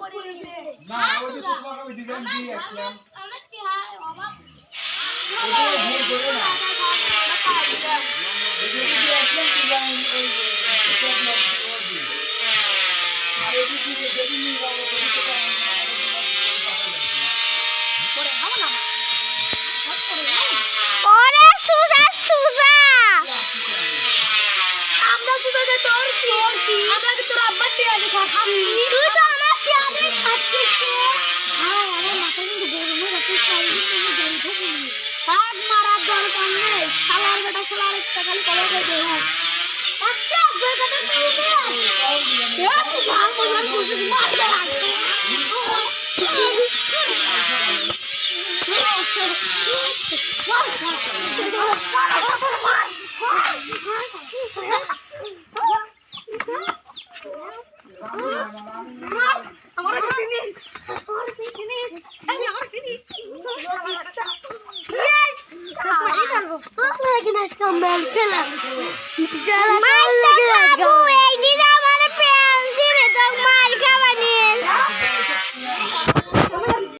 না ওই তো তোমাকে আমি ডিজাইন দিয়ে আসলাম আমার কি হয় অবাক ওটা ভুল করে না এই যে দিয়ে আসলাম ডিজাইন ওই এটা ব্লক দিয়ে আর এই যে যদি নিয়ে যাবো তো এটা পরে খাবো না ওরে সুজা সুজা আমরা সুজা দে তোর কি আমরা কি তোর আব্বা টিয়া দি খাচ্ছি তুই তো আমার টিয়া দি খাচ্ছিস হ্যাঁ আমার মাথা কিন্তু গরম হয়ে যাচ্ছে সাইডে তুমি জল ঢুকি থাক মারার দরকার নেই শালার বেটা শালার একটা খালি কলা করে দে আচ্ছা বেটাটা তুই দে এ তুই ঝাল মজার বুঝি মার দে Yes!